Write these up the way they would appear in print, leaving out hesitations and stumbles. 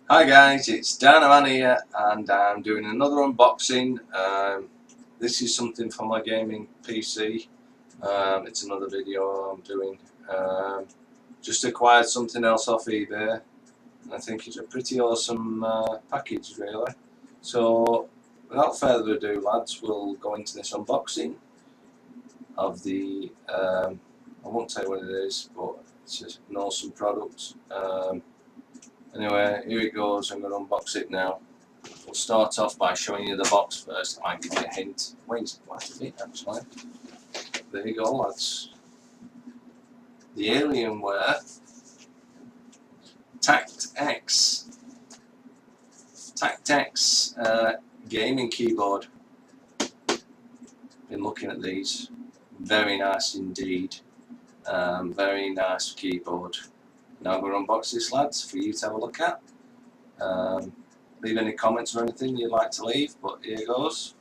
Hi guys, it's Dan here and I'm doing another unboxing. This is something for my gaming PC. It's another video I'm doing. Just acquired something else off eBay and I think it's a pretty awesome package really. So without further ado lads, we'll go into this unboxing of the, I won't tell you what it is, but it's an awesome product. Anyway, here it goes. I'm going to unbox it now. We'll start off by showing you the box first. I might give you a hint. Wait, quite a bit actually. There you go, lads. The Alienware Tact-X gaming keyboard. Been looking at these. Very nice indeed. Very nice keyboard. Now I'm going to unbox this, lads, for you to have a look at. Leave any comments or anything you'd like to leave, but here goes.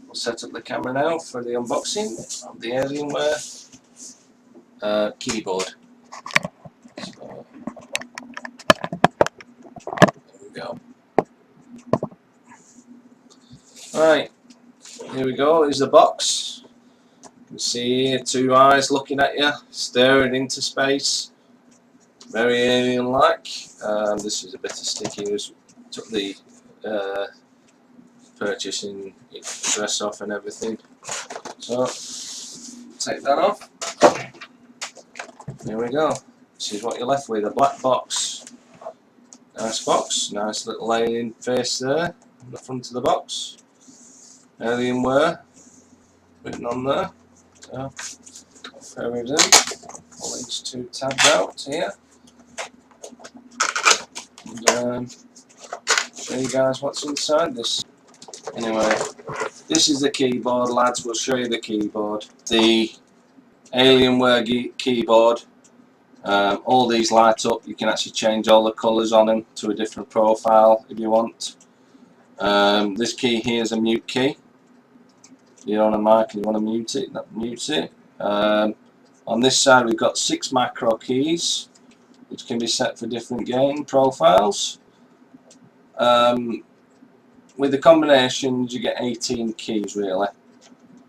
We'll set up the camera now for the unboxing of the Alienware keyboard. So, there we go. Right, here we go. Here's the box. You can see here two eyes looking at you, staring into space. Very alien-like. This is a bit of sticky. Took the purchasing address off and everything. So take that off. There we go. This is what you're left with, a black box. Nice box, nice little alien face there on the front of the box. Alienware written on there. So pair it in. Pull these two tabs out here. And show you guys what's inside this. Anyway, this is the keyboard, lads. We'll show you the keyboard. The Alienware keyboard. All these light up. You can actually change all the colours on them to a different profile if you want. This key here is a mute key. You're on a mic and you want to mute it, that mutes it. On this side we've got 6 macro keys, which can be set for different game profiles. With the combinations you get 18 keys really,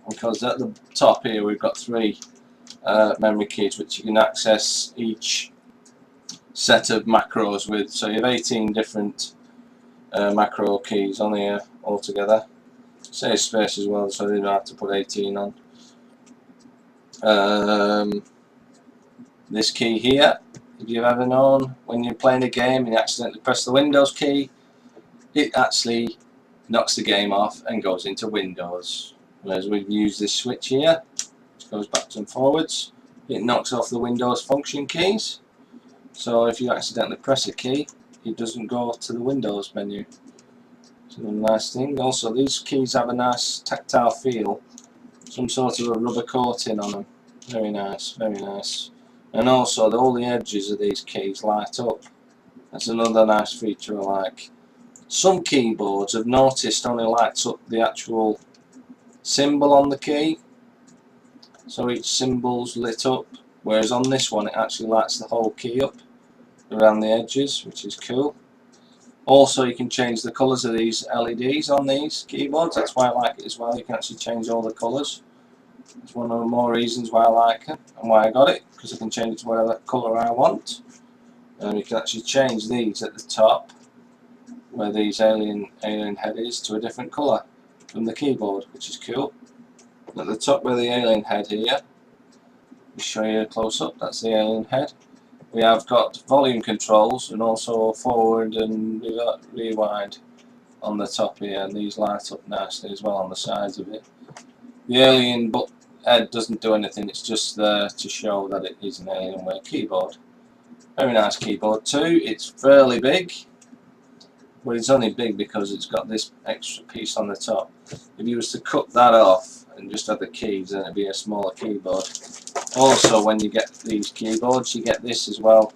because at the top here we've got 3 memory keys which you can access each set of macros with. So you have 18 different macro keys on here altogether. Saves space as well, so you don't have to put 18 on. This key here, if you've ever known, when you're playing a game and you accidentally press the Windows key, it actually knocks the game off and goes into Windows. Whereas we've used this switch here, which goes backwards and forwards, it knocks off the Windows function keys. So if you accidentally press a key, it doesn't go to the Windows menu. So a nice thing. Also, these keys have a nice tactile feel, some sort of a rubber coating on them. Very nice, very nice. And also, all the edges of these keys light up. That's another nice feature I like. Some keyboards I've noticed only lights up the actual symbol on the key, so each symbol's lit up, whereas on this one it actually lights the whole key up around the edges, which is cool. Also, you can change the colours of these LEDs on these keyboards. That's why I like it as well. You can actually change all the colours. It's one of the more reasons why I like it and why I got it, because I can change it to whatever colour I want. And you can actually change these at the top, where these alien head is, to a different colour from the keyboard, which is cool. At the top where the alien head here, let me show you a close up. That's the alien head. We have got volume controls and also forward and rewind on the top here, and these light up nicely as well on the sides of it. The alien head doesn't do anything, it's just there to show that it is an Alienware keyboard. Very nice keyboard too. It's fairly big, but it's only big because it's got this extra piece on the top. If you was to cut that off and just have the keys, then it'd be a smaller keyboard. Also, when you get these keyboards, you get this as well,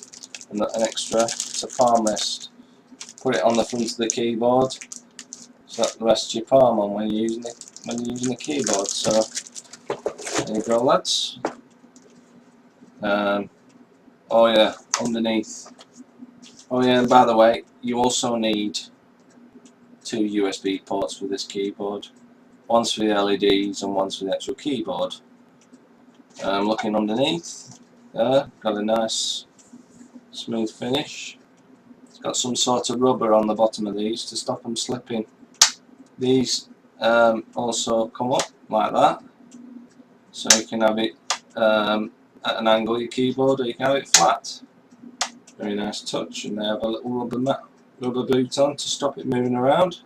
and an extra. It's a palm rest. Put it on the front of the keyboard, so that rests your palm on when you're using the keyboard. So there you go, lads. Oh yeah, underneath Oh yeah, and by the way, you also need 2 USB ports for this keyboard. One's for the LEDs and one's for the actual keyboard. Looking underneath, there, got a nice smooth finish. It's got some sort of rubber on the bottom of these to stop them slipping. These also come up like that, so you can have it at an angle your keyboard, or you can have it flat. Very nice touch, and they have a little rubber boot on to stop it moving around.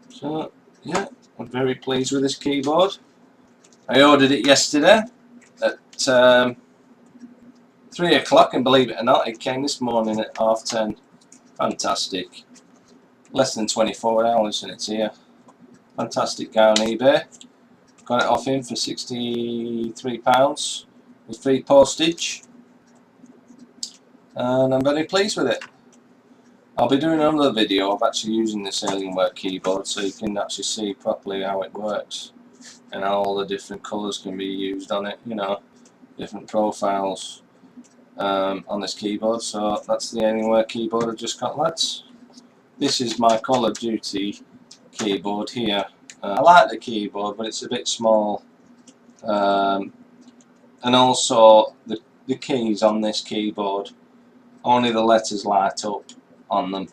So yeah, I'm very pleased with this keyboard. I ordered it yesterday at 3 o'clock, and believe it or not, it came this morning at 10:30. Fantastic. Less than 24 hours and it's here. Fantastic guy on eBay. Got it off him for £63 with free postage, and I'm very pleased with it. I'll be doing another video of actually using this Alienware keyboard, so you can actually see properly how it works and how all the different colours can be used on it, you know, different profiles on this keyboard. So that's the Alienware keyboard I just got, lads. This is my Call of Duty keyboard here. I like the keyboard, but it's a bit small, and also the keys on this keyboard, only the letters light up on them,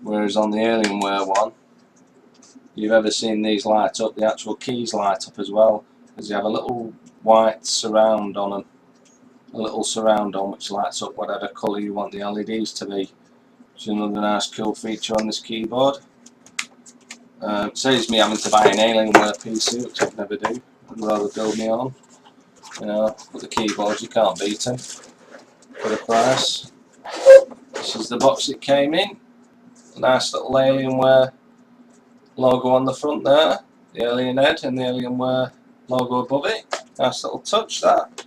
whereas on the Alienware one, you've ever seen these light up, the actual keys light up as well, because you have a little white surround on them, a little surround on which lights up whatever colour you want the LEDs to be, which is another nice cool feature on this keyboard. Saves me having to buy an Alienware PC, which I'd never do. I'd rather build my own. You know, but the keyboards, you can't beat them for the price. This is the box it came in. Nice little Alienware logo on the front there, the Alien head and the Alienware logo above it. Nice little touch, that.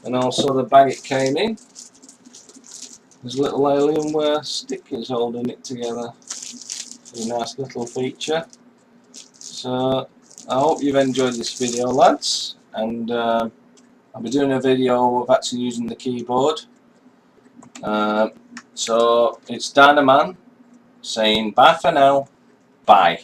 And also the bag it came in. There's little Alienware stickers holding it together. A nice little feature. So I hope you've enjoyed this video, lads, and I'll be doing a video of actually using the keyboard. So it's Dynaman saying bye for now, bye.